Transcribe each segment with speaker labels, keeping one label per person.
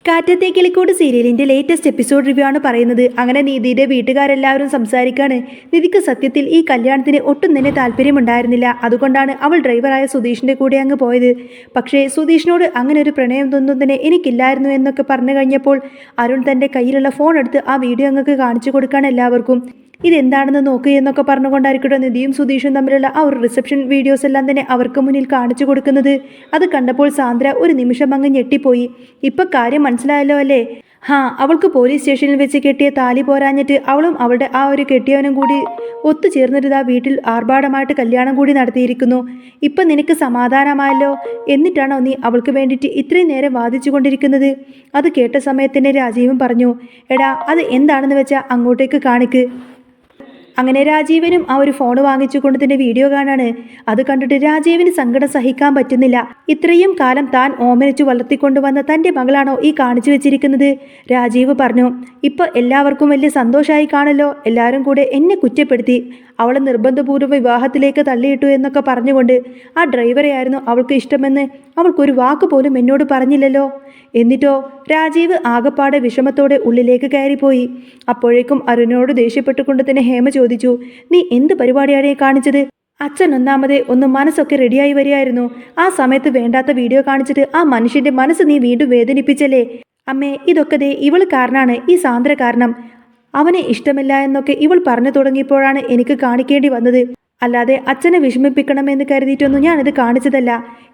Speaker 1: കാറ്റത്തെ കിളിക്കൂട് സീരിയലിന്റെ latest episode review ആണ് പറയുന്നത്. അങ്ങനെ നിധിയുടെ വീട്ടുകാരെല്ലാവരും സംസാരിക്കാണ്. നിധിക്ക് സത്യത്തിൽ ഈ കല്യാണത്തിന് ഒട്ടും തന്നെ താല്പര്യമുണ്ടായിരുന്നില്ല. അതുകൊണ്ടാണ് അവൾ ഡ്രൈവറായ സുധീഷിന്റെ കൂടെ അങ്ങ് പോയത്. പക്ഷേ സുധീഷിനോട് അങ്ങനെ ഒരു പ്രണയം തോന്നുന്നത് തന്നെ എനിക്കില്ലായിരുന്നു എന്നൊക്കെ പറഞ്ഞു കഴിഞ്ഞപ്പോൾ അരുൺ തന്റെ കയ്യിലുള്ള ഫോൺ എടുത്ത് ആ വീഡിയോ അങ്ങക്ക് കാണിച്ചു കൊടുക്കാണ് എല്ലാവർക്കും. ഇതെന്താണെന്ന് നോക്കുക എന്നൊക്കെ പറഞ്ഞുകൊണ്ടായിരിക്കട്ടെ നിധിയും സുധീഷും തമ്മിലുള്ള ആ ഒരു റിസപ്ഷൻ വീഡിയോസ് എല്ലാം തന്നെ അവർക്ക് മുന്നിൽ കാണിച്ചു കൊടുക്കുന്നത്. അത് കണ്ടപ്പോൾ സാന്ദ്ര ഒരു നിമിഷം അങ്ങ് ഞെട്ടിപ്പോയി. ഇപ്പൊ കാര്യം മനസ്സിലായല്ലോ അല്ലേ? അവൾക്ക് പോലീസ് സ്റ്റേഷനിൽ വെച്ച് കെട്ടിയ താലി പോരാഞ്ഞിട്ട് അവളും അവളുടെ ആ ഒരു കെട്ടിയവനും കൂടി ഒത്തുചേർന്നിട്ട് ആ വീട്ടിൽ ആർഭാടമായിട്ട് കല്യാണം കൂടി നടത്തിയിരിക്കുന്നു. ഇപ്പൊ നിനക്ക് സമാധാനമായല്ലോ. എന്നിട്ടാണോ നീ അവൾക്ക് വേണ്ടിയിട്ട് ഇത്രയും നേരം വാദിച്ചു കൊണ്ടിരിക്കുന്നത്? അത് കേട്ട സമയത്തന്നെ രാജീവും പറഞ്ഞു, എടാ അത് എന്താണെന്ന് വെച്ചാൽ അങ്ങോട്ടേക്ക് കാണിക്ക്. അങ്ങനെ രാജീവനും ആ ഒരു ഫോൺ വാങ്ങിച്ചുകൊണ്ട് തന്നെ വീഡിയോ കാണാണ്. അത് കണ്ടിട്ട് രാജീവിന് സങ്കടം സഹിക്കാൻ പറ്റുന്നില്ല. ഇത്രയും കാലം താൻ ഓമനിച്ചു വളർത്തിക്കൊണ്ടുവന്ന തൻ്റെ മകളാണോ ഈ കാണിച്ചു വെച്ചിരിക്കുന്നത്? രാജീവ് പറഞ്ഞു, ഇപ്പൊ എല്ലാവർക്കും വലിയ സന്തോഷമായി കാണല്ലോ. എല്ലാവരും കൂടെ എന്നെ കുറ്റപ്പെടുത്തി അവളെ നിർബന്ധപൂർവ്വം വിവാഹത്തിലേക്ക് തള്ളിയിട്ടു എന്നൊക്കെ പറഞ്ഞുകൊണ്ട് ആ ഡ്രൈവറെ ആയിരുന്നു അവൾക്ക് ഇഷ്ടമെന്ന് അവൾക്കൊരു വാക്ക് പോലും എന്നോട് പറഞ്ഞില്ലല്ലോ. എന്നിട്ടോ രാജീവ് ആകപ്പാടെ വിഷമത്തോടെ ഉള്ളിലേക്ക് കയറിപ്പോയി. അപ്പോഴേക്കും അരുണിനോട് ദേഷ്യപ്പെട്ടുകൊണ്ട് തന്നെ ഹേമ ചോദിച്ചു, നീ എന്ത് പരിപാടിയാണ് കാണിച്ചത്? അച്ഛൻ ഒന്നാമതേ ഒന്ന് മനസ്സൊക്കെ റെഡിയായി വരികയായിരുന്നു. ആ സമയത്ത് വേണ്ടാത്ത വീഡിയോ കാണിച്ചിട്ട് ആ മനുഷ്യന്റെ മനസ്സ് നീ വീണ്ടും വേദനിപ്പിച്ചല്ലേ? അമ്മേ, ഇതൊക്കെ ദേ ഇവള് കാരണമാണ്, ഈ സാന്ദ്ര കാരണം. അവനെ ഇഷ്ടമില്ല എന്നൊക്കെ ഇവൾ പറഞ്ഞു തുടങ്ങിയപ്പോഴാണ് എനിക്ക് കാണിക്കേണ്ടി വന്നത്. അല്ലാതെ അച്ഛനെ വിഷമിപ്പിക്കണമെന്ന് കരുതിയിട്ടൊന്നും ഞാനിത് കാണിച്ചതല്ല.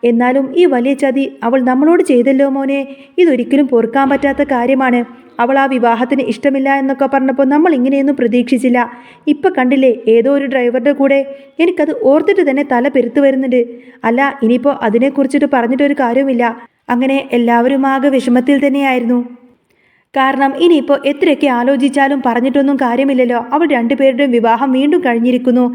Speaker 1: എന്നാലും ഈ വലിയ ചതി അവൾ നമ്മളോട് ചെയ്തല്ലോ മോനെ. ഇതൊരിക്കലും പൊറുക്കാൻ പറ്റാത്ത കാര്യമാണ്. അവൾ ആ വിവാഹത്തിന് ഇഷ്ടമില്ല എന്നൊക്കെ പറഞ്ഞപ്പോൾ നമ്മൾ ഇങ്ങനെയൊന്നും പ്രതീക്ഷിച്ചില്ല. ഇപ്പൊ കണ്ടില്ലേ ഏതോ ഒരു ഡ്രൈവറുടെ കൂടെ? എനിക്കത് ഓർത്തിട്ട് തന്നെ തല പെരുത്തു വരുന്നുണ്ട്. അല്ല, ഇനിയിപ്പോൾ അതിനെക്കുറിച്ചിട്ട് പറഞ്ഞിട്ടൊരു കാര്യവുമില്ല. അങ്ങനെ എല്ലാവരും ആകെ വിഷമത്തിൽ തന്നെയായിരുന്നു. കാരണം ഇനിയിപ്പോൾ എത്രയൊക്കെ ആലോചിച്ചാലും പറഞ്ഞിട്ടൊന്നും കാര്യമില്ലല്ലോ. അവൾ രണ്ടുപേരുടെയും വിവാഹം വീണ്ടും കഴിഞ്ഞിരിക്കുന്നു.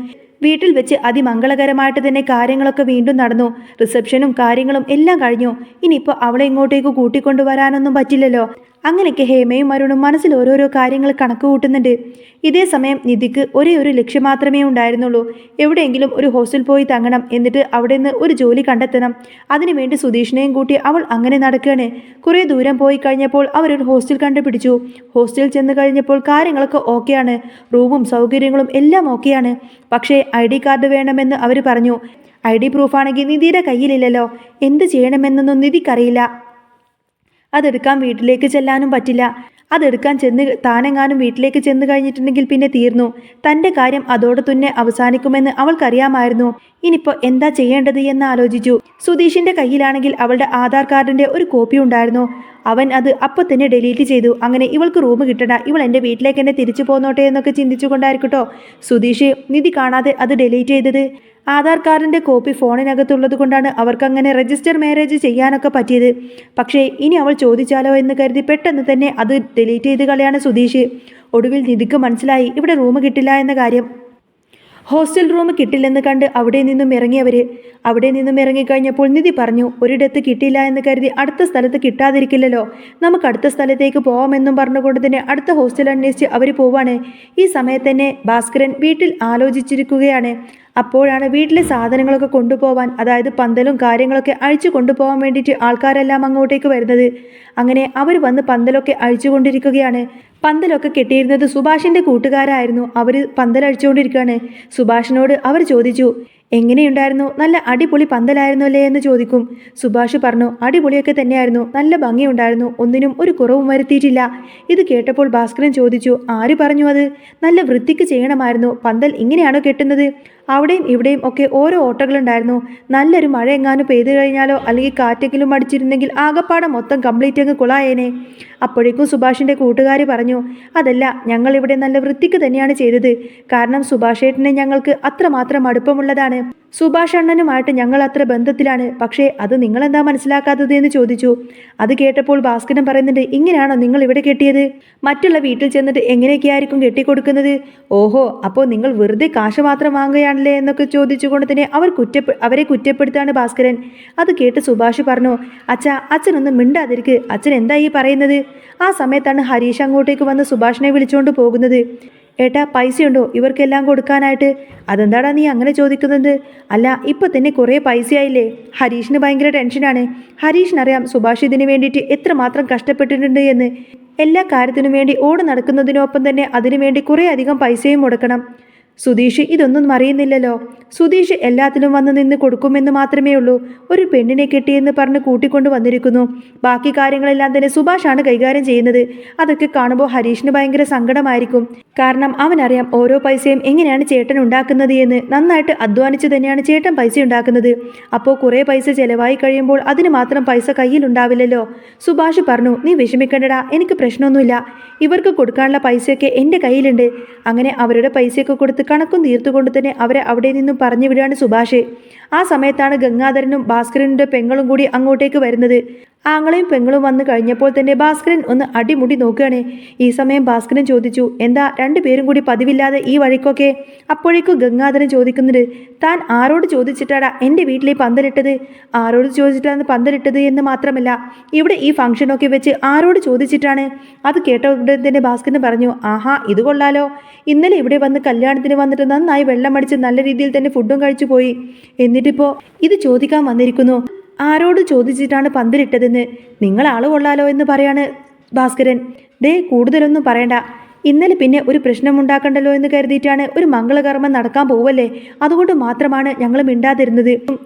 Speaker 1: വീട്ടിൽ വെച്ച് അതിമംഗളകരമായിട്ട് തന്നെ കാര്യങ്ങളൊക്കെ വീണ്ടും നടന്നു. റിസപ്ഷനും കാര്യങ്ങളും എല്ലാം കഴിഞ്ഞു. ഇനിയിപ്പോൾ അവളെ ഇങ്ങോട്ടേക്ക് കൂട്ടിക്കൊണ്ടുവരാനൊന്നും പറ്റില്ലല്ലോ. അങ്ങനെയൊക്കെ ഹേമയും അരുണും മനസ്സിൽ ഓരോരോ കാര്യങ്ങൾ കണക്ക് കൂട്ടുന്നുണ്ട്. ഇതേ സമയം നിധിക്ക് ഒരേ ഒരു ലക്ഷ്യം മാത്രമേ ഉണ്ടായിരുന്നുള്ളൂ. എവിടെയെങ്കിലും ഒരു ഹോസ്റ്റൽ പോയി തങ്ങണം, എന്നിട്ട് അവിടെ നിന്ന് ഒരു ജോലി കണ്ടെത്തണം. അതിനുവേണ്ടി സുധീഷിനെയും കൂട്ടി അവൾ അങ്ങനെ നടക്കുകയാണ്. കുറേ ദൂരം പോയി കഴിഞ്ഞപ്പോൾ അവരൊരു ഹോസ്റ്റൽ കണ്ടുപിടിച്ചു. ഹോസ്റ്റലിൽ ചെന്ന് കഴിഞ്ഞപ്പോൾ കാര്യങ്ങളൊക്കെ ഓക്കെയാണ്. റൂമും സൗകര്യങ്ങളും എല്ലാം ഓക്കെയാണ്. പക്ഷേ ID കാർഡ് വേണമെന്ന് അവർ പറഞ്ഞു. ID പ്രൂഫാണെങ്കിൽ നിധിയുടെ കയ്യിലില്ലല്ലോ. എന്ത് ചെയ്യണമെന്നൊന്നും നിധിക്കറിയില്ല. അതെടുക്കാൻ വീട്ടിലേക്ക് ചെല്ലാനും പറ്റില്ല. അതെടുക്കാൻ താനെങ്ങാനും വീട്ടിലേക്ക് ചെന്ന് കഴിഞ്ഞിട്ടുണ്ടെങ്കിൽ പിന്നെ തീർന്നു. തൻ്റെ കാര്യം അതോടെ തന്നെ അവസാനിക്കുമെന്ന് അവൾക്കറിയാമായിരുന്നു. ഇനിയിപ്പോൾ എന്താ ചെയ്യേണ്ടത് എന്ന് ആലോചിച്ചു. സുധീഷിന്റെ കയ്യിലാണെങ്കിൽ അവളുടെ ആധാർ കാർഡിന്റെ ഒരു കോപ്പി ഉണ്ടായിരുന്നു. അവൻ അത് അപ്പോൾ തന്നെ ഡിലീറ്റ് ചെയ്തു. അങ്ങനെ ഇവൾക്ക് റൂം കിട്ടണ്ട, ഇവൾ എൻ്റെ വീട്ടിലേക്ക് തന്നെ തിരിച്ചു പോന്നോട്ടെ എന്നൊക്കെ ചിന്തിച്ചുകൊണ്ടായിരിക്കട്ടോ സുധീഷ് നിധി കാണാതെ അത് ഡിലീറ്റ് ചെയ്തത്. ആധാർ കാർഡിൻ്റെ കോപ്പി ഫോണിനകത്തുള്ളത് കൊണ്ടാണ് അവർക്കങ്ങനെ രജിസ്റ്റർ മാരേജ് ചെയ്യാനൊക്കെ പറ്റിയത്. പക്ഷേ ഇനി അവൾ ചോദിച്ചാലോ എന്ന് കരുതി പെട്ടെന്ന് തന്നെ അത് ഡിലീറ്റ് ചെയ്ത് കളയാണ് സുധീഷ്. ഒടുവിൽ നിധിക്ക് മനസ്സിലായി ഇവിടെ റൂം കിട്ടില്ല എന്ന കാര്യം. ഹോസ്റ്റൽ റൂം കിട്ടില്ലെന്ന് കണ്ട് അവിടെ നിന്നും ഇറങ്ങിക്കഴിഞ്ഞപ്പോൾ നിധി പറഞ്ഞു, ഒരിടത്ത് കിട്ടില്ല എന്ന് കരുതി അടുത്ത സ്ഥലത്ത് കിട്ടാതിരിക്കില്ലല്ലോ, നമുക്ക് അടുത്ത സ്ഥലത്തേക്ക് പോവാമെന്നും പറഞ്ഞുകൊണ്ട് തന്നെ അടുത്ത ഹോസ്റ്റൽ അന്വേഷിച്ച് അവർ പോവാണ്. ഈ സമയത്ത് തന്നെ ഭാസ്കരൻ വീട്ടിൽ ആലോചിച്ചിരിക്കുകയാണ്. അപ്പോഴാണ് വീട്ടിലെ സാധനങ്ങളൊക്കെ കൊണ്ടുപോവാൻ, അതായത് പന്തലും കാര്യങ്ങളൊക്കെ അഴിച്ചു കൊണ്ടുപോകാൻ വേണ്ടിയിട്ട് ആൾക്കാരെല്ലാം അങ്ങോട്ടേക്ക് വരുന്നത്. അങ്ങനെ അവർ വന്ന് പന്തലൊക്കെ അഴിച്ചുകൊണ്ടിരിക്കുകയാണ്. പന്തലൊക്കെ കെട്ടിയിരുന്നത് സുഭാഷിൻ്റെ കൂട്ടുകാരായിരുന്നു. അവർ പന്തലഴിച്ചുകൊണ്ടിരിക്കുകയാണ്. സുഭാഷിനോട് അവർ ചോദിച്ചു, എങ്ങനെയുണ്ടായിരുന്നു? നല്ല അടിപൊളി പന്തലായിരുന്നു അല്ലേ എന്ന് ചോദിക്കും. സുഭാഷ് പറഞ്ഞു, അടിപൊളിയൊക്കെ തന്നെയായിരുന്നു, നല്ല ഭംഗിയുണ്ടായിരുന്നു, ഒന്നിനും ഒരു കുറവും വരുത്തിയിട്ടില്ല. ഇത് കേട്ടപ്പോൾ ഭാസ്കരൻ ചോദിച്ചു, ആര് പറഞ്ഞു അത്? നല്ല വൃത്തിക്ക് ചെയ്യണമായിരുന്നു. പന്തൽ ഇങ്ങനെയാണോ കെട്ടുന്നത്? അവിടെയും ഇവിടെയും ഒക്കെ ഓരോ ഓട്ടകളുണ്ടായിരുന്നു. നല്ലൊരു മഴ എങ്ങാനും പെയ്തു കഴിഞ്ഞാലോ അല്ലെങ്കിൽ കാറ്റെങ്കിലും അടിച്ചിരുന്നെങ്കിൽ ആകപ്പാടെ മൊത്തം കംപ്ലീറ്റ് അങ്ങ് കുളായേനെ. അപ്പോഴേക്കും സുഭാഷിൻ്റെ കൂട്ടുകാർ പറഞ്ഞു, അതല്ല, ഞങ്ങളിവിടെ നല്ല വൃത്തിക്ക് തന്നെയാണ് ചെയ്തത്. കാരണം സുഭാഷ് ഏട്ടനെ ഞങ്ങൾക്ക് അത്രമാത്രം അടുപ്പമുള്ളതാണ്. സുഭാഷ് അണ്ണനുമായിട്ട് ഞങ്ങൾ അത്ര ബന്ധത്തിലാണ്. പക്ഷേ അത് നിങ്ങളെന്താ മനസ്സിലാക്കാത്തത് എന്ന് ചോദിച്ചു. അത് കേട്ടപ്പോൾ ഭാസ്കരൻ പറയുന്നുണ്ട്, ഇങ്ങനെയാണോ നിങ്ങൾ ഇവിടെ കെട്ടിയത്? മറ്റുള്ള വീട്ടിൽ ചെന്നിട്ട് എങ്ങനെയൊക്കെയായിരിക്കും കെട്ടിക്കൊടുക്കുന്നത്? ഓഹോ, അപ്പോൾ നിങ്ങൾ വെറുതെ കാശ് മാത്രം വാങ്ങുകയാണല്ലേ എന്നൊക്കെ ചോദിച്ചുകൊണ്ട് തന്നെ അവരെ കുറ്റപ്പെടുത്താണ് ഭാസ്കരൻ. അത് കേട്ട് സുഭാഷ് പറഞ്ഞു, അച്ഛനൊന്നും മിണ്ടാതിരിക്ക്, അച്ഛൻ എന്താ ഈ പറയുന്നത്? ആ സമയത്താണ് ഹരീഷ് അങ്ങോട്ടേക്ക് വന്ന് സുഭാഷിനെ വിളിച്ചുകൊണ്ട് പോകുന്നത്. ഏട്ടാ പൈസയുണ്ടോ ഇവർക്കെല്ലാം കൊടുക്കാനായിട്ട്? അതെന്താടാ നീ അങ്ങനെ ചോദിക്കുന്നത്? അല്ല ഇപ്പം തന്നെ കുറേ പൈസയായില്ലേ? ഹരീഷിന് ഭയങ്കര ടെൻഷനാണ്. ഹരീഷിനറിയാം സുഭാഷ് ഇതിനു വേണ്ടിയിട്ട് എത്രമാത്രം കഷ്ടപ്പെട്ടിട്ടുണ്ട് എന്ന്. എല്ലാ കാര്യത്തിനും വേണ്ടി ഓടി നടക്കുന്നതിനൊപ്പം തന്നെ അതിനുവേണ്ടി കുറേ അധികം പൈസയും മുടക്കണം. സുധീഷ് ഇതൊന്നും അറിയുന്നില്ലല്ലോ. സുധീഷ് എല്ലാത്തിനും വന്ന് നിന്ന് കൊടുക്കുമെന്ന് മാത്രമേ ഉള്ളൂ. ഒരു പെണ്ണിനെ കെട്ടിയെന്ന് പറഞ്ഞ് കൂട്ടിക്കൊണ്ട് വന്നിരിക്കുന്നു. ബാക്കി കാര്യങ്ങളെല്ലാം തന്നെ സുഭാഷാണ് കൈകാര്യം ചെയ്യുന്നത്. അതൊക്കെ കാണുമ്പോൾ ഹരീഷിന് ഭയങ്കര സങ്കടമായിരിക്കും. കാരണം അവനറിയാം ഓരോ പൈസയും എങ്ങനെയാണ് ചേട്ടൻ ഉണ്ടാക്കുന്നത് എന്ന്. നന്നായിട്ട് അധ്വാനിച്ച് തന്നെയാണ് ചേട്ടൻ പൈസ ഉണ്ടാക്കുന്നത്. അപ്പോൾ കുറേ പൈസ ചെലവായി കഴിയുമ്പോൾ അതിന് മാത്രം പൈസ കയ്യിലുണ്ടാവില്ലല്ലോ. സുഭാഷ് പറഞ്ഞു, നീ വിഷമിക്കണ്ടടാ, എനിക്ക് പ്രശ്നമൊന്നുമില്ല. ഇവർക്ക് കൊടുക്കാനുള്ള പൈസയൊക്കെ എൻ്റെ കയ്യിലുണ്ട്. അങ്ങനെ അവരുടെ പൈസയൊക്കെ കൊടുത്ത് കണക്കും തീർത്തുകൊണ്ട് തന്നെ അവരെ അവിടെ നിന്നും പറഞ്ഞു വിടുകയാണ് സുഭാഷ്. ആ സമയത്താണ് ഗംഗാധരനും ഭാസ്കരൻ്റെ പെങ്ങളും കൂടി അങ്ങോട്ടേക്ക് വരുന്നത്. ആങ്ങളെയും പെങ്ങളും വന്നു കഴിഞ്ഞപ്പോൾ തന്നെ ഭാസ്കരൻ ഒന്ന് അടിമുടി നോക്കുകയാണ്. ഈ സമയം ഭാസ്കരൻ ചോദിച്ചു, എന്താ രണ്ടുപേരും കൂടി പതിവില്ലാതെ ഈ വഴിക്കൊക്കെ? അപ്പോഴേക്കും ഗംഗാധരൻ ചോദിക്കുന്നുണ്ട്, താൻ ആരോട് ചോദിച്ചിട്ടാടാ എൻ്റെ വീട്ടിൽ പന്തലിട്ടത്? ആരോട് ചോദിച്ചിട്ടാണ് പന്തലിട്ടത് എന്ന് മാത്രമല്ല ഇവിടെ ഈ ഫംഗ്ഷനൊക്കെ വെച്ച് ആരോട് ചോദിച്ചിട്ടാണ്? അത് കേട്ട ഉടൻ തന്നെ ഭാസ്കരൻ പറഞ്ഞു, ആഹാ ഇത് കൊള്ളാലോ. ഇന്നലെ ഇവിടെ വന്ന് കല്യാണത്തിന് വന്നിട്ട് നന്നായി വെള്ളം അടിച്ച് നല്ല രീതിയിൽ തന്നെ ഫുഡും കഴിച്ചു പോയി. എന്നിട്ടിപ്പോൾ ഇത് ചോദിക്കാൻ വന്നിരിക്കുന്നു. ആരോട് ചോദിച്ചിട്ടാണ് പന്തലിട്ടതെന്ന്? നിങ്ങൾ ആള് കൊള്ളാലോ എന്ന് പറയാണ് ഭാസ്കരൻ. ദേ കൂടുതലൊന്നും പറയണ്ട. ഇന്നലെ പിന്നെ ഒരു പ്രശ്നമുണ്ടാക്കണ്ടല്ലോ എന്ന് കരുതിയിട്ടാണ്. ഒരു മംഗളകർമ്മം നടക്കാൻ പോവല്ലേ, അതുകൊണ്ട് മാത്രമാണ് ഞങ്ങൾ മിണ്ടാതിരുന്നത്.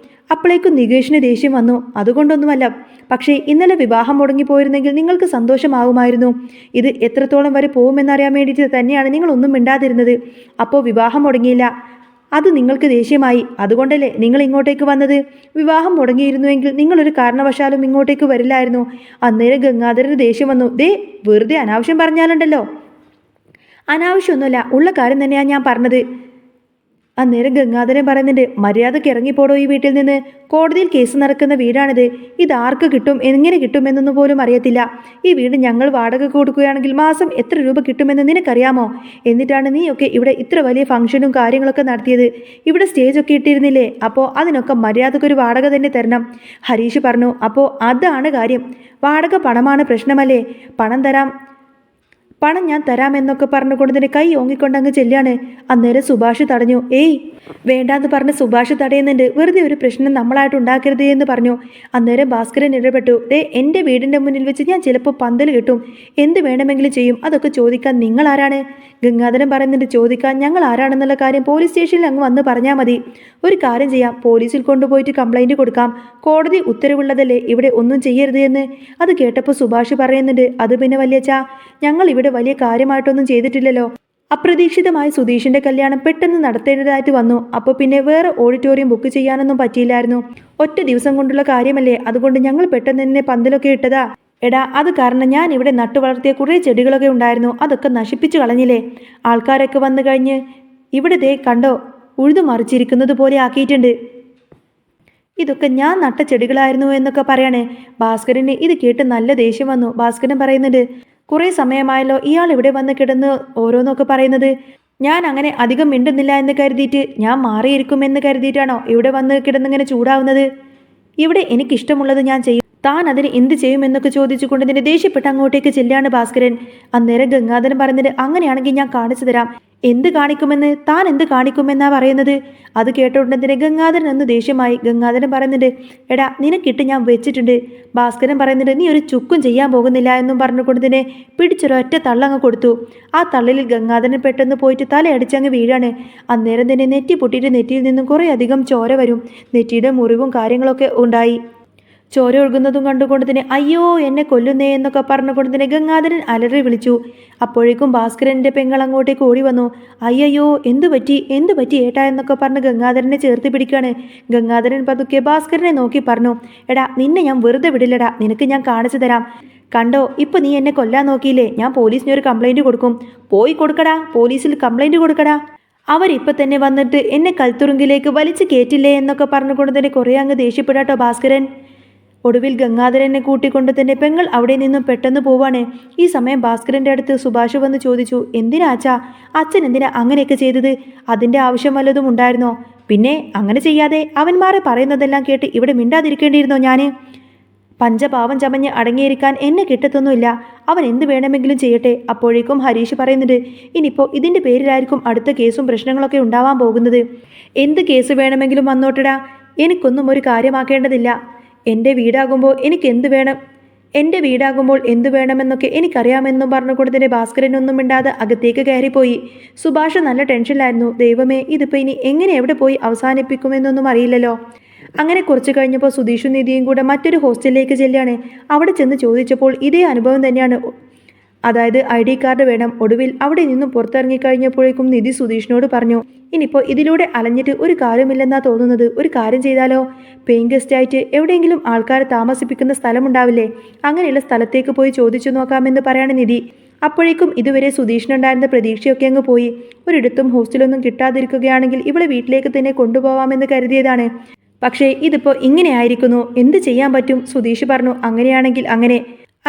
Speaker 1: അപ്പോഴേക്കും നികേഷിന് ദേഷ്യം വന്നു. അതുകൊണ്ടൊന്നുമല്ല, പക്ഷേ ഇന്നലെ വിവാഹം മുടങ്ങിപ്പോയിരുന്നെങ്കിൽ നിങ്ങൾക്ക് സന്തോഷമാകുമായിരുന്നു. ഇത് എത്രത്തോളം വരെ പോകുമെന്നറിയാൻ വേണ്ടിയിട്ട് തന്നെയാണ് നിങ്ങളൊന്നും മിണ്ടാതിരുന്നത്. അപ്പോൾ വിവാഹം മുടങ്ങിയില്ല, അത് നിങ്ങൾക്ക് ദേഷ്യമായി. അതുകൊണ്ടല്ലേ നിങ്ങൾ ഇങ്ങോട്ടേക്ക് വന്നത്. വിവാഹം മുടങ്ങിയിരുന്നുവെങ്കിൽ നിങ്ങളൊരു കാരണവശാലും ഇങ്ങോട്ടേക്ക് വരില്ലായിരുന്നു. അന്നേരം ഗംഗാധരന് ദേഷ്യം വന്നു. ദേ വെറുതെ അനാവശ്യം പറഞ്ഞാലുണ്ടല്ലോ. അനാവശ്യമൊന്നുമല്ല, ഉള്ള കാര്യം തന്നെയാണ് ഞാൻ പറഞ്ഞത്. അന്നേരം ഗംഗാധരൻ പറയുന്നുണ്ട്, മര്യാദയ്ക്ക് ഇറങ്ങിപ്പോടോ ഈ വീട്ടിൽ നിന്ന്. കോടതിയിൽ കേസ് നടക്കുന്ന വീടാണിത്. ഇതാർക്ക് കിട്ടും, എങ്ങനെ കിട്ടുമെന്നൊന്നും പോലും അറിയത്തില്ല. ഈ വീട് ഞങ്ങൾ വാടക കൊടുക്കുകയാണെങ്കിൽ മാസം എത്ര രൂപ കിട്ടുമെന്ന് നിനക്കറിയാമോ? എന്നിട്ടാണ് നീയൊക്കെ ഇവിടെ ഇത്ര വലിയ ഫംഗ്ഷനും കാര്യങ്ങളൊക്കെ നടത്തിയത്. ഇവിടെ സ്റ്റേജൊക്കെ ഇട്ടിരുന്നില്ലേ? അപ്പോൾ അതിനൊക്കെ മര്യാദക്കൊരു വാടക തന്നെ തരണം. ഹരീഷ് പറഞ്ഞു, അപ്പോൾ അതാണ് കാര്യം. വാടക പണമാണ് പ്രശ്നമല്ലേ? പണം ഞാൻ തരാമെന്നൊക്കെ പറഞ്ഞുകൊണ്ട് തന്നെ കൈ ഓങ്ങിക്കൊണ്ടങ്ങ് ചെല്ലാണ്. അന്നേരം സുഭാഷ് തടഞ്ഞു. ഏയ് വേണ്ടാന്ന് പറഞ്ഞ് സുഭാഷ് തടയുന്നുണ്ട്. വെറുതെ ഒരു പ്രശ്നം നമ്മളായിട്ട് ഉണ്ടാക്കരുത് എന്ന് പറഞ്ഞു. അന്നേരം ഭാസ്കരൻ ഇടപെട്ടു. എൻ്റെ വീടിൻ്റെ മുന്നിൽ വെച്ച് ഞാൻ ചിലപ്പോൾ പന്തൽ കിട്ടും, എന്ത് വേണമെങ്കിലും ചെയ്യും. അതൊക്കെ ചോദിക്കാൻ നിങ്ങൾ ആരാണ്? ഗംഗാധരൻ പറയുന്നുണ്ട്, ചോദിക്കാൻ ഞങ്ങൾ ആരാണെന്നുള്ള കാര്യം പോലീസ് സ്റ്റേഷനിൽ അങ്ങ് വന്ന് പറഞ്ഞാൽ മതി. ഒരു കാര്യം ചെയ്യാം, പോലീസിൽ കൊണ്ടുപോയിട്ട് കംപ്ലൈൻറ്റ് കൊടുക്കാം. കോടതി ഉത്തരവുള്ളതല്ലേ ഇവിടെ ഒന്നും ചെയ്യരുത് എന്ന്. അത് കേട്ടപ്പോൾ സുഭാഷ് പറയുന്നുണ്ട്, അത് പിന്നെ വല്യച്ഛാ, ഞങ്ങൾ ഇവിടെ വലിയ കാര്യമായിട്ടൊന്നും ചെയ്തിട്ടില്ലല്ലോ. അപ്രതീക്ഷിതമായി സുധീഷിന്റെ കല്യാണം പെട്ടെന്ന് നടത്തേണ്ടതായിട്ട് വന്നു. അപ്പോൾ പിന്നെ വേറെ ഓഡിറ്റോറിയം ബുക്ക് ചെയ്യാനൊന്നും പറ്റിയില്ലായിരുന്നു. ഒറ്റ ദിവസം കൊണ്ടുള്ള കാര്യമല്ലേ, അതുകൊണ്ട് ഞങ്ങൾ പെട്ടെന്ന് തന്നെ പന്തലൊക്കെ ഇട്ടതാ. എടാ അത് കാരണം ഞാൻ ഇവിടെ നട്ടു വളർത്തിയ കുറേ ചെടികളൊക്കെ ഉണ്ടായിരുന്നു, അതൊക്കെ നശിപ്പിച്ചു കളഞ്ഞില്ലേ. ആൾക്കാരൊക്കെ വന്നു കഴിഞ്ഞ് ഇവിടെ ദേ കണ്ടോ ഉഴുതു മറിച്ചിരിക്കുന്നത് പോലെ ആക്കിയിട്ടുണ്ട്. ഇതൊക്കെ ഞാൻ നട്ട ചെടികളായിരുന്നു എന്നൊക്കെ പറയാണ്. ഭാസ്കരന് ഇത് കേട്ട് നല്ല ദേഷ്യം വന്നു. ഭാസ്കരൻ പറയുന്നുണ്ട്, കുറേ സമയമായല്ലോ ഇയാൾ ഇവിടെ വന്ന് കിടന്ന് ഓരോന്നൊക്കെ പറയുന്നത്. ഞാൻ അങ്ങനെ അധികം മിണ്ടുന്നില്ല എന്ന് കരുതിയിട്ട്, ഞാൻ മാറിയിരിക്കുമെന്ന് കരുതിയിട്ടാണോ ഇവിടെ വന്ന് കിടന്നിങ്ങനെ ചൂടാവുന്നത്? ഇവിടെ എനിക്കിഷ്ടമുള്ളത് ഞാൻ ചെയ്യും, താൻ അതിന് എന്ത് ചെയ്യുമെന്നൊക്കെ ചോദിച്ചുകൊണ്ട് തന്നെ ദേഷ്യപ്പെട്ട് അങ്ങോട്ടേക്ക് ചെല്ലാണ് ഭാസ്കരൻ. അന്നേരം ഗംഗാധരൻ പറയുന്നത്, അങ്ങനെയാണെങ്കിൽ ഞാൻ കാണിച്ചു തരാം. എന്ത് കാണിക്കുമെന്ന്? താൻ എന്ത് കാണിക്കുമെന്നാ പറയുന്നത്? അത് കേട്ട ഉടനെ തന്നെ ഗംഗാധരൻ എന്ന് ദേഷ്യമായി. ഗംഗാധരൻ പറയുന്നുണ്ട്, എടാ നിനക്കിട്ട് ഞാൻ വെച്ചിട്ടുണ്ട്. ഭാസ്കരൻ പറയുന്നുണ്ട്, നീ ഒരു ചുക്കും ചെയ്യാൻ പോകുന്നില്ല എന്നും പറഞ്ഞുകൊണ്ട് തന്നെ പിടിച്ചൊരൊറ്റ തള്ളങ്ങ് കൊടുത്തു. ആ തള്ളിൽ ഗംഗാധരൻ പെട്ടെന്ന് പോയിട്ട് തലയടിച്ചങ്ങ് വീഴാണ്. അന്നേരം തന്നെ നെറ്റി പൊട്ടിയിട്ട് നെറ്റിയിൽ നിന്നും കുറേ അധികം ചോര വരും. നെറ്റിയുടെ മുറിവും കാര്യങ്ങളൊക്കെ ഉണ്ടായി. ചോര ഒഴുകുന്നതും കണ്ടുകൊണ്ട് തന്നെ അയ്യോ എന്നെ കൊല്ലുന്നേ എന്നൊക്കെ പറഞ്ഞുകൊണ്ട് തന്നെ ഗംഗാധരൻ അലറി വിളിച്ചു. അപ്പോഴേക്കും ഭാസ്കരൻ്റെ പെങ്ങൾ അങ്ങോട്ടേക്ക് ഓടി വന്നു. അയ്യോ എന്തു പറ്റി ഏട്ടാ എന്നൊക്കെ പറഞ്ഞ് ഗംഗാധരനെ ചേർത്ത് പിടിക്കുകയാണ്. ഗംഗാധരൻ പതുക്കെ ഭാസ്കരനെ നോക്കി പറഞ്ഞു, എടാ നിന്നെ ഞാൻ വെറുതെ വിടില്ലടാ, നിനക്ക് ഞാൻ കാണിച്ചു തരാം. കണ്ടോ ഇപ്പം നീ എന്നെ കൊല്ലാൻ നോക്കിയില്ലേ, ഞാൻ പോലീസിനൊരു കംപ്ലൈൻറ്റ് കൊടുക്കും. പോയി കൊടുക്കടാ, പോലീസിൽ കംപ്ലൈൻറ്റ് കൊടുക്കടാ. അവരിപ്പം തന്നെ വന്നിട്ട് എന്നെ കൽത്തുറുങ്കിലേക്ക് വലിച്ചു കയറ്റില്ലേ എന്നൊക്കെ പറഞ്ഞുകൊണ്ട് തന്നെ കുറേ അങ്ങ് ദേഷ്യപ്പെടാട്ടോ ഭാസ്കരൻ. ഒടുവിൽ ഗംഗാധരനെ കൂട്ടിക്കൊണ്ട് തന്നെ പെങ്ങൾ അവിടെ നിന്നും പെട്ടെന്ന് പോവാണ്. ഈ സമയം ഭാസ്കരൻ്റെ അടുത്ത് സുഭാഷ് വന്ന് ചോദിച്ചു, എന്തിനാ അച്ഛാ, അച്ഛൻ എന്തിനാ അങ്ങനെയൊക്കെ ചെയ്തത്? അതിൻ്റെ ആവശ്യം വല്ലതും ഉണ്ടായിരുന്നോ? പിന്നെ അങ്ങനെ ചെയ്യാതെ അവന്മാരെ പറയുന്നതെല്ലാം കേട്ട് ഇവിടെ മിണ്ടാതിരിക്കേണ്ടിയിരുന്നോ ഞാൻ? പഞ്ചപാവം ചമഞ്ഞ് അടങ്ങിയിരിക്കാൻ എന്നെ കിട്ടത്തൊന്നുമില്ല. അവൻ എന്ത് വേണമെങ്കിലും ചെയ്യട്ടെ. അപ്പോഴേക്കും ഹരീഷ് പറയുന്നുണ്ട്, ഇനിയിപ്പോൾ ഇതിൻ്റെ പേരിലായിരിക്കും അടുത്ത കേസും പ്രശ്നങ്ങളൊക്കെ ഉണ്ടാവാൻ പോകുന്നത്. എന്ത് കേസ് വേണമെങ്കിലും വന്നോട്ടടാ, എനിക്കൊന്നും ഒരു കാര്യമാക്കേണ്ടതില്ല. എൻ്റെ വീടാകുമ്പോൾ എന്ത് വേണമെന്നൊക്കെ എനിക്കറിയാമെന്നും പറഞ്ഞുകൊണ്ട് തന്നെ ഭാസ്കരനൊന്നും മിണ്ടാതെ അകത്തേക്ക് കയറിപ്പോയി. സുഭാഷ് നല്ല ടെൻഷനിലായിരുന്നു. ദൈവമേ, ഇതിപ്പോൾ ഇനി എങ്ങനെ എവിടെ പോയി അവസാനിപ്പിക്കുമെന്നൊന്നും അറിയില്ലല്ലോ. അങ്ങനെ കുറച്ച് കഴിഞ്ഞപ്പോൾ സുധീഷും നിധിയും കൂടെ മറ്റൊരു ഹോസ്റ്റലിലേക്ക് ചെല്ലുകയാണ്. അവിടെ ചെന്ന് ചോദിച്ചപ്പോൾ ഇതേ അനുഭവം തന്നെയാണ്. അതായത് ID കാർഡ് വേണം. ഒടുവിൽ അവിടെ നിന്നും പുറത്തിറങ്ങിക്കഴിഞ്ഞപ്പോഴേക്കും നിധി സുധീഷിനോട് പറഞ്ഞു, ഇനിയിപ്പോൾ ഇതിലൂടെ അലഞ്ഞിട്ട് ഒരു കാര്യമില്ലെന്നാ തോന്നുന്നത്. ഒരു കാര്യം ചെയ്താലോ? പേയിങ് ഗസ്റ്റ് ആയിട്ട് എവിടെയെങ്കിലും ആൾക്കാരെ താമസിപ്പിക്കുന്ന സ്ഥലമുണ്ടാവില്ലേ? അങ്ങനെയുള്ള സ്ഥലത്തേക്ക് പോയി ചോദിച്ചു നോക്കാമെന്ന് പറയാണ് നിധി. അപ്പോഴേക്കും ഇതുവരെ സുധീഷിനുണ്ടായിരുന്ന പ്രതീക്ഷയൊക്കെ അങ്ങ് പോയി. ഒരിടത്തും ഹോസ്റ്റലൊന്നും കിട്ടാതിരിക്കുകയാണെങ്കിൽ ഇവളെ വീട്ടിലേക്ക് തന്നെ കൊണ്ടുപോകാമെന്ന് കരുതിയതാണ്. പക്ഷേ ഇതിപ്പോൾ ഇങ്ങനെ ആയിരിക്കുന്നു. എന്ത് ചെയ്യാൻ പറ്റും? സുധീഷ് പറഞ്ഞു, അങ്ങനെയാണെങ്കിൽ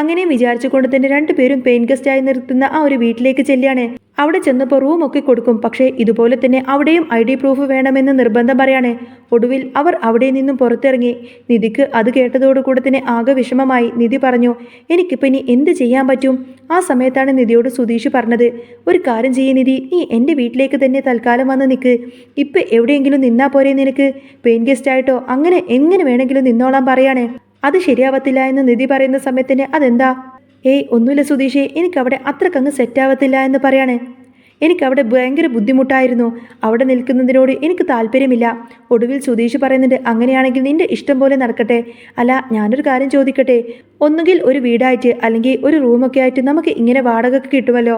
Speaker 1: അങ്ങനെ വിചാരിച്ചുകൊണ്ട് തന്നെ രണ്ടുപേരും പെയിൻ ഗസ്റ്റായി നിർത്തുന്ന ആ ഒരു വീട്ടിലേക്ക് ചെല്ലുകയാണ്. അവിടെ ചെന്നപ്പോൾ റൂമൊക്കെ കൊടുക്കും. പക്ഷേ ഇതുപോലെ തന്നെ അവിടെയും ID പ്രൂഫ് വേണമെന്ന് നിർബന്ധം പറയാണ്. ഒടുവിൽ അവർ അവിടെ നിന്നും പുറത്തിറങ്ങി. നിധിക്ക് അത് കേട്ടതോടുകൂടെ തന്നെ ആകെ വിഷമമായി. നിധി പറഞ്ഞു, എനിക്കിപ്പോൾ ഇനി എന്ത് ചെയ്യാൻ പറ്റും? ആ സമയത്താണ് നിധിയോട് സുധീഷ് പറഞ്ഞത്, ഒരു കാര്യം ചെയ്യ് നിധി, നീ എൻ്റെ വീട്ടിലേക്ക് തന്നെ തൽക്കാലം വന്ന് നിൽക്ക്. ഇപ്പം എവിടെയെങ്കിലും നിന്നാ പോരെ നിനക്ക്? പെയിൻ ഗസ്റ്റായിട്ടോ അങ്ങനെ എങ്ങനെ വേണമെങ്കിലും നിന്നോളാൻ പറയാണ്. അത് ശരിയാവത്തില്ല എന്ന് നിധി പറയുന്ന സമയത്തിന് അതെന്താ? ഒന്നുമില്ല സുധീഷേ, എനിക്കവിടെ അത്രക്കങ്ങ് സെറ്റാവത്തില്ല എന്ന് പറയാണ്. എനിക്കവിടെ ഭയങ്കര ബുദ്ധിമുട്ടായിരുന്നു. അവിടെ നിൽക്കുന്നതിനോട് എനിക്ക് താല്പര്യമില്ല. ഒടുവിൽ സുധീഷ് പറയുന്നുണ്ട്, അങ്ങനെയാണെങ്കിൽ നിന്റെ ഇഷ്ടം പോലെ നടക്കട്ടെ. അല്ല, ഞാനൊരു കാര്യം ചോദിക്കട്ടെ? ഒന്നുകിൽ ഒരു വീടായിട്ട് അല്ലെങ്കിൽ ഒരു റൂമൊക്കെ ആയിട്ട് നമുക്ക് ഇങ്ങനെ വാടകയ്ക്ക് കിട്ടുമല്ലോ.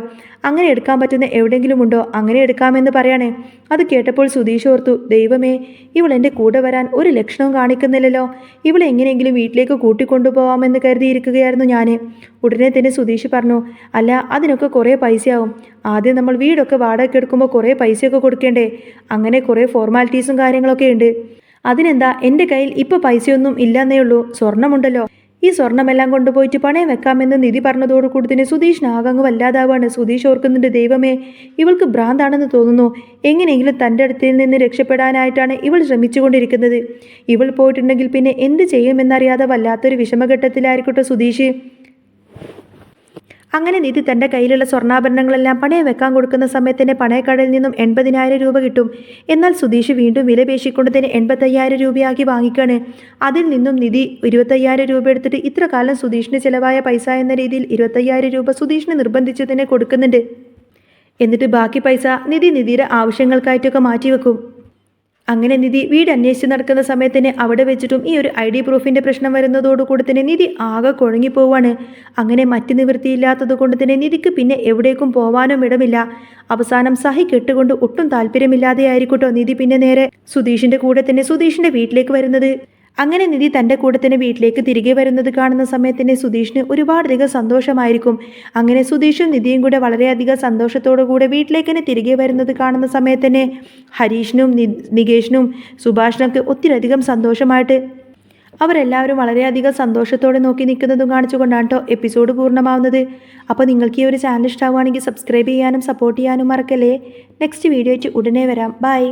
Speaker 1: അങ്ങനെ എടുക്കാൻ പറ്റുന്ന എവിടെയെങ്കിലും ഉണ്ടോ? അങ്ങനെ എടുക്കാമെന്ന് പറയാണ്. അത് കേട്ടപ്പോൾ സുധീഷ് ഓർത്തു, ദൈവമേ, ഇവൾ എൻ്റെ കൂടെ വരാൻ ഒരു ലക്ഷണവും കാണിക്കുന്നില്ലല്ലോ. ഇവളെ എങ്ങനെയെങ്കിലും വീട്ടിലേക്ക് കൂട്ടിക്കൊണ്ടുപോകാമെന്ന് കരുതിയിരിക്കുകയായിരുന്നു ഞാൻ. ഉടനെ തന്നെ സുധീഷ് പറഞ്ഞു, അല്ല, അതിനൊക്കെ കുറേ പൈസയാവും. ആദ്യം നമ്മൾ വീടൊക്കെ വാടകയ്ക്ക് എടുക്കുമ്പോൾ കുറേ പൈസയൊക്കെ കൊടുക്കേണ്ടേ? അങ്ങനെ കുറേ ഫോർമാലിറ്റീസും കാര്യങ്ങളൊക്കെ ഉണ്ട്. അതിനെന്താ, എൻ്റെ കയ്യിൽ ഇപ്പോൾ പൈസയൊന്നും ഇല്ലെന്നേ ഉള്ളൂ. സ്വർണ്ണമുണ്ടല്ലോ. ഈ സ്വർണ്ണമെല്ലാം കൊണ്ടുപോയിട്ട് പണയം വെക്കാമെന്ന് നിധി പറഞ്ഞതോടുകൂടി തന്നെ സുധീഷിന് ആകങ്ങ് വല്ലാതാവാണ്. സുധീഷ് ഓർക്കുന്നുണ്ട്, ദൈവമേ, ഇവൾക്ക് ഭ്രാന്താണെന്ന് തോന്നുന്നു. എങ്ങനെയെങ്കിലും തൻ്റെ അടുത്തിൽ നിന്ന് രക്ഷപ്പെടാനായിട്ടാണ് ഇവൾ ശ്രമിച്ചുകൊണ്ടിരിക്കുന്നത്. ഇവൾ പോയിട്ടുണ്ടെങ്കിൽ പിന്നെ എന്ത് ചെയ്യുമെന്നറിയാതെ വല്ലാത്തൊരു വിഷമഘട്ടത്തിലായിരിക്കട്ടെ സുധീഷ്. അങ്ങനെ നിധി തൻ്റെ കയ്യിലുള്ള സ്വർണ്ണാഭരണങ്ങളെല്ലാം പണയം വെക്കാൻ കൊടുക്കുന്ന സമയത്ത് തന്നെ പണയക്കടയിൽ നിന്നും 80,000 രൂപ കിട്ടും. എന്നാൽ സുധീഷ് വീണ്ടും വില പേശിക്കൊണ്ട് തന്നെ 85,000 രൂപയാക്കി വാങ്ങിക്കാണ്. അതിൽ നിന്നും നിധി 25,000 രൂപ എടുത്തിട്ട് ഇത്ര കാലം സുധീഷിന് ചിലവായ പൈസ എന്ന രീതിയിൽ 25,000 രൂപ സുധീഷിന് നിർബന്ധിച്ച് തന്നെ കൊടുക്കുന്നുണ്ട്. എന്നിട്ട് ബാക്കി പൈസ നിധിയുടെ ആവശ്യങ്ങൾക്കായിട്ടൊക്കെ മാറ്റിവെക്കും. അങ്ങനെ നിധി വീട് അന്വേഷിച്ച് നടക്കുന്ന സമയത്തിന് അവിടെ വെച്ചിട്ടും ഈ ഒരു ID പ്രൂഫിൻ്റെ പ്രശ്നം വരുന്നതോടുകൂടി തന്നെ നിധി ആകെ കുഴങ്ങിപ്പോവാണ്. അങ്ങനെ മറ്റ് നിവൃത്തിയില്ലാത്തത് കൊണ്ട് തന്നെ നിധിക്ക് പിന്നെ എവിടേക്കും പോവാനും ഇടമില്ല. അവസാനം സഹി കെട്ടുകൊണ്ട് ഒട്ടും താല്പര്യമില്ലാതെ ആയിരിക്കട്ടോ നിധി പിന്നെ നേരെ സുധീഷിൻ്റെ കൂടെ തന്നെ സുധീഷിൻ്റെ വീട്ടിലേക്ക് വരുന്നത്. അങ്ങനെ നിധി തൻ്റെ കൂടെ തന്നെ വീട്ടിലേക്ക് തിരികെ വരുന്നത് കാണുന്ന സമയത്തിന് സുധീഷിന് ഒരുപാടധികം സന്തോഷമായിരിക്കും. അങ്ങനെ സുധീഷും നിധിയും കൂടെ വളരെയധികം സന്തോഷത്തോടു കൂടെ വീട്ടിലേക്ക് തന്നെ തിരികെ വരുന്നത് കാണുന്ന സമയത്തന്നെ ഹരീഷിനും നികേഷിനും സുഭാഷിനൊക്കെ ഒത്തിരിയധികം സന്തോഷമായിട്ട് അവരെല്ലാവരും വളരെയധികം സന്തോഷത്തോടെ നോക്കി നിൽക്കുന്നതും കാണിച്ചുകൊണ്ടാണ് കേട്ടോ എപ്പിസോഡ് പൂർണ്ണമാവുന്നത്. അപ്പോൾ നിങ്ങൾക്ക് ഈ ഒരു ചാനൽ ഇഷ്ടമാവുകയാണെങ്കിൽ സബ്സ്ക്രൈബ് ചെയ്യാനും സപ്പോർട്ട് ചെയ്യാനും മറക്കല്ലേ. നെക്സ്റ്റ് വീഡിയോ ആയിട്ട് ഉടനെ വരാം. ബൈ.